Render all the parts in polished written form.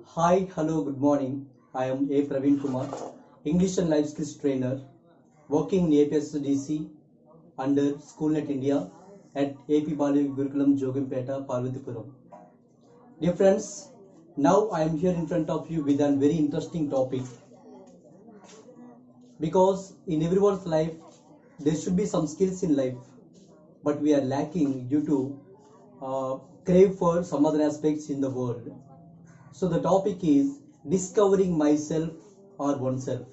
Hi, hello, good morning. I am A. Praveen Kumar, English and Life Skills Trainer, working in APSDC under SchoolNet India at AP Bali Gurukulam Jogimpeta, Parvatipuram. Dear friends, now I am here in front of you with a very interesting topic, because in everyone's life there should be some skills in life, but we are lacking due to crave for some other aspects in the world. So the topic is discovering myself or oneself.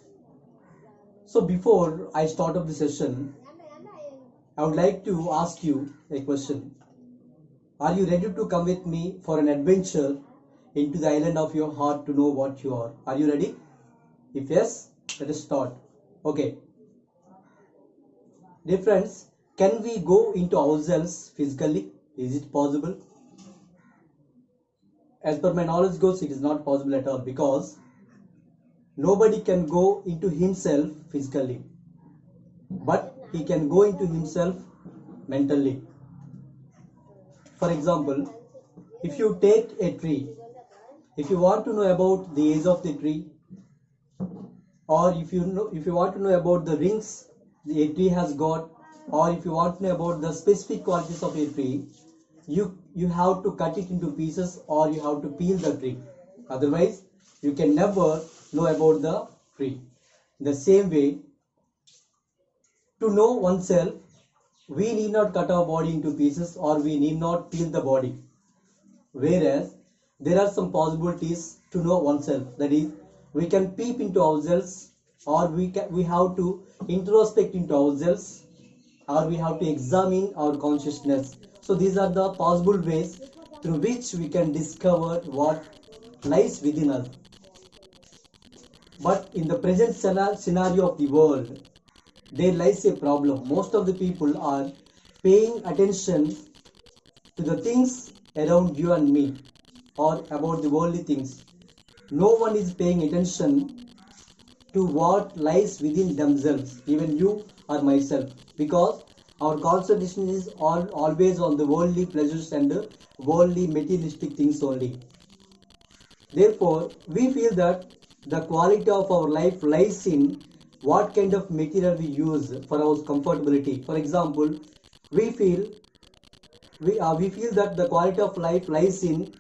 So before I start up the session, I would like to ask you a question. Are you ready to come with me for an adventure into the island of your heart to know what you are? Are you ready? If yes, let us start. Okay. Dear friends, can we go into ourselves physically? Is it possible? As per my knowledge goes, it is not possible at all, because nobody can go into himself physically, but he can go into himself mentally. For example, if you take a tree, if you want to know about the age of the tree, or if you want to know about the rings a tree has got, or if you want to know about the specific qualities of a tree, you have to cut it into pieces, or you have to peel the tree. Otherwise, you can never know about the tree. In the same way, to know oneself, we need not cut our body into pieces, or we need not peel the body. Whereas, there are some possibilities to know oneself. That is, we can peep into ourselves, or we have to introspect into ourselves, or we have to examine our consciousness. So these are the possible ways through which we can discover what lies within us. But in the present scenario of the world, there lies a problem. Most of the people are paying attention to the things around you and me, or about the worldly things. No one is paying attention to what lies within themselves, even you or myself, because our concentration is always on the worldly pleasures and worldly materialistic things only. Therefore, we feel that the quality of our life lies in what kind of material we use for our comfortability. For example, we feel that the quality of life lies in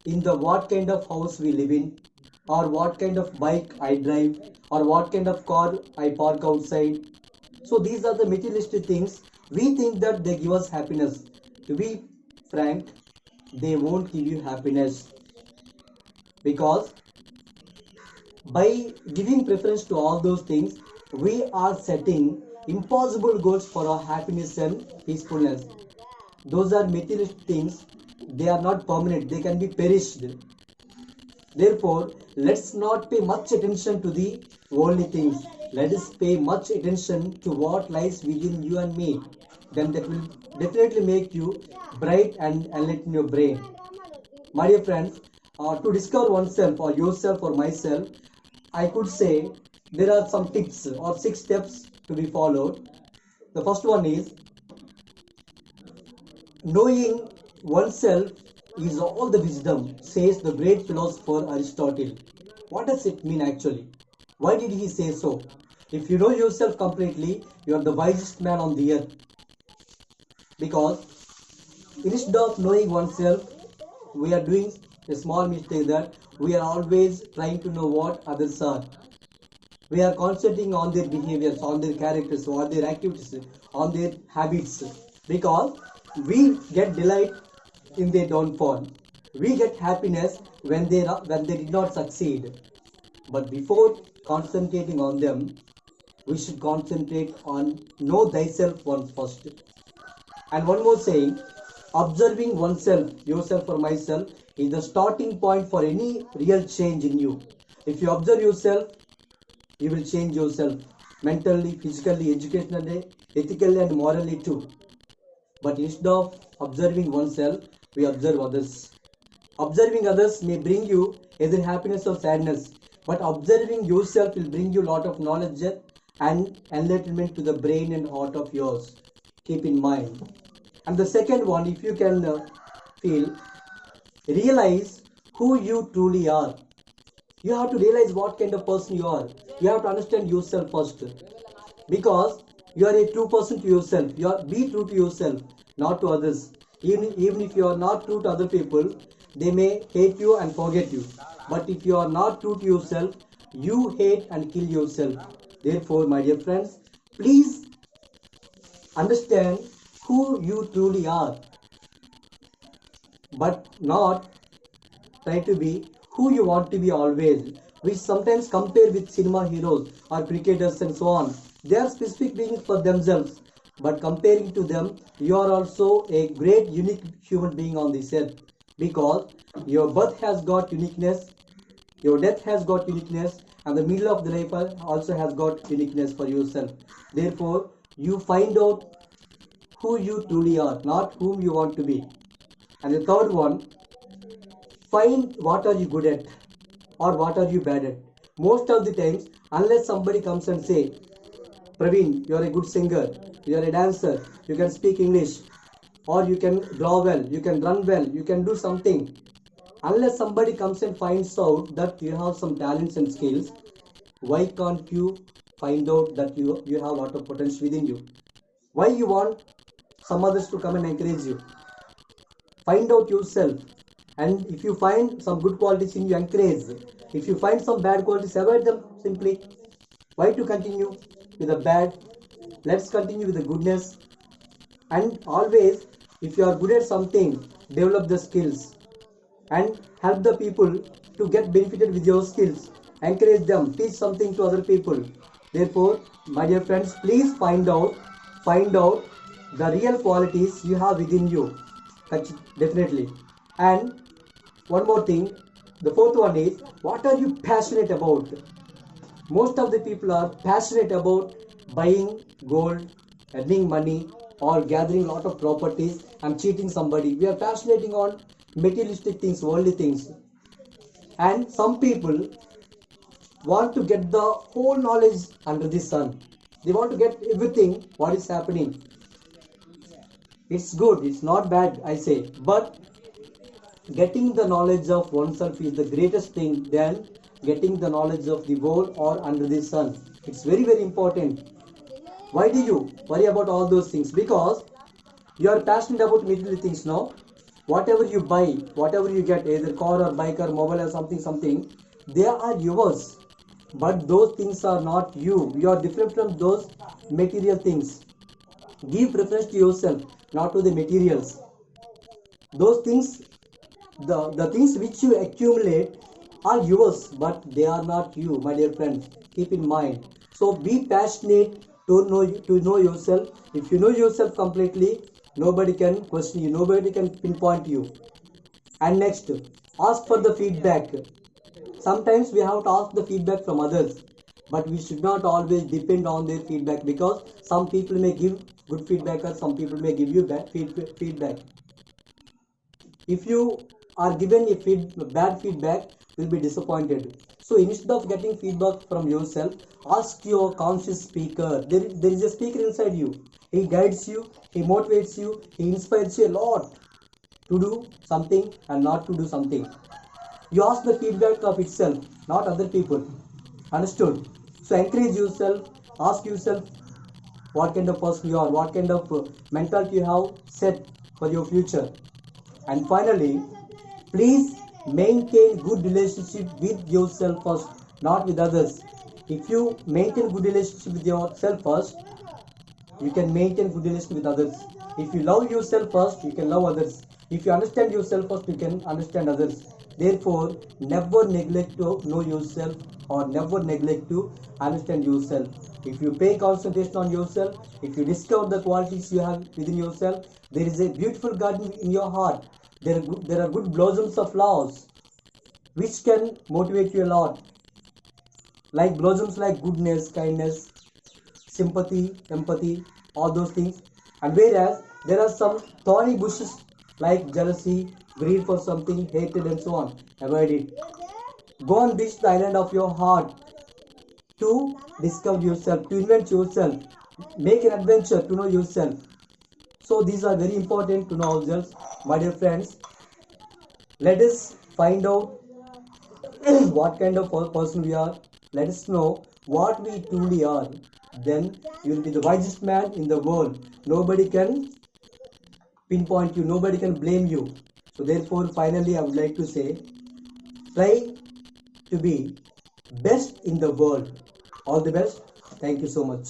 the what kind of house we live in, or what kind of bike I drive, or what kind of car I park outside. So these are the materialistic things. We think that they give us happiness. To be frank, they won't give you happiness, because by giving preference to all those things, we are setting impossible goals for our happiness and peacefulness. Those are materialistic things. They are not permanent. They can be perished. Therefore, let's not pay much attention to the worldly things. Let us pay much attention to what lies within you and me. Then that will definitely make you bright and enlighten your brain. My dear friends, to discover oneself, or yourself or myself, I could say there are some tips or 6 steps to be followed. The first one is knowing oneself is all the wisdom, says the great philosopher Aristotle. What does it mean actually? Why did he say so? If you know yourself completely, you are the wisest man on the earth. Because instead of knowing oneself, we are doing a small mistake, that we are always trying to know what others are. We are concentrating on their behaviors, on their characters, on their activities, on their habits, because we get delight in their downfall. We get happiness when they did not succeed. But before concentrating on them, we should concentrate on know thyself once first. And one more saying, observing oneself, yourself or myself, is the starting point for any real change in you. If you observe yourself, you will change yourself mentally, physically, educationally, ethically and morally too. But instead of observing oneself, we observe others. Observing others may bring you either happiness or sadness, but observing yourself will bring you a lot of knowledge and enlightenment to the brain and heart of yours. Keep in mind. And the second one, if you can feel, realize who you truly are. You have to realize what kind of person you are. You have to understand yourself first. Because you are a true person to yourself. Be true to yourself, not to others. Even if you are not true to other people, they may hate you and forget you. But if you are not true to yourself, you hate and kill yourself. Therefore, my dear friends, please understand who you truly are, but not try to be who you want to be always. We sometimes compare with cinema heroes or cricketers and so on. They are specific beings for themselves, but comparing to them, you are also a great unique human being on this earth, because your birth has got uniqueness, your death has got uniqueness, and the middle of the life also has got uniqueness for yourself. Therefore, you find out who you truly are, not whom you want to be. And the third one, find what are you good at or what are you bad at. Most of the times, unless somebody comes and say, Praveen, you are a good singer, you are a dancer, you can speak English, or you can draw well, you can run well, you can do something. Unless somebody comes and finds out that you have some talents and skills, why can't you find out that you have a lot of potential within you? Why you want some others to come and encourage you? Find out yourself. And if you find some good qualities in you, encourage. If you find some bad qualities, avoid them simply. Why to continue with the bad? Let's continue with the goodness. And always, if you are good at something, develop the skills and help the people to get benefited with your skills. Encourage them, teach something to other people. Therefore, my dear friends, please find out the real qualities you have within you. Definitely. And one more thing, the fourth one is, what are you passionate about? Most of the people are passionate about buying gold, earning money, or gathering a lot of properties and cheating somebody. We are passionate on materialistic things, worldly things. And some people want to get the whole knowledge under the sun. They want to get everything what is happening. It's good, it's not bad, I say. But getting the knowledge of oneself is the greatest thing than getting the knowledge of the world or under the sun. It's very, very important. Why do you worry about all those things? Because you are passionate about material things now. Whatever you buy, whatever you get, either car or bike or mobile or something, they are yours. But those things are not you. You are different from those material things. Give preference to yourself, not to the materials. Those things, the things which you accumulate are yours, but they are not you, my dear friends. Keep in mind. So be passionate to know yourself. If you know yourself completely, nobody can question you, nobody can pinpoint you. And next, ask for the feedback. Sometimes we have to ask the feedback from others, but we should not always depend on their feedback, because some people may give good feedback or some people may give you bad feedback. If you are given a bad feedback, you will be disappointed. So instead of getting feedback from yourself, ask your conscious speaker. There is a speaker inside you. He guides you, he motivates you, he inspires you a lot to do something and not to do something. You ask the feedback of itself, not other people. Understood? So encourage yourself, ask yourself what kind of person you are, what kind of mentality you have set for your future. And finally, please maintain good relationship with yourself first, not with others. If you maintain good relationship with yourself first, you can maintain good relationship with others. If you love yourself first, you can love others. If you understand yourself first, you can understand others. Therefore, never neglect to know yourself or never neglect to understand yourself. If you pay concentration on yourself, if you discover the qualities you have within yourself, there is a beautiful garden in your heart. There are good blossoms of flowers which can motivate you a lot. Like blossoms like goodness, kindness, sympathy, empathy, all those things. And whereas there are some thorny bushes like jealousy, greed for something, hatred and so on. Avoid it. Go and reach the island of your heart to discover yourself, to invent yourself. Make an adventure to know yourself. So these are very important to know ourselves. My dear friends, let us find out what kind of person we are. Let us know what we truly are. Then you will be the wisest man in the world. Nobody can pinpoint you, nobody can blame you. So therefore, finally, I would like to say, try to be best in the world. All the best. Thank you so much.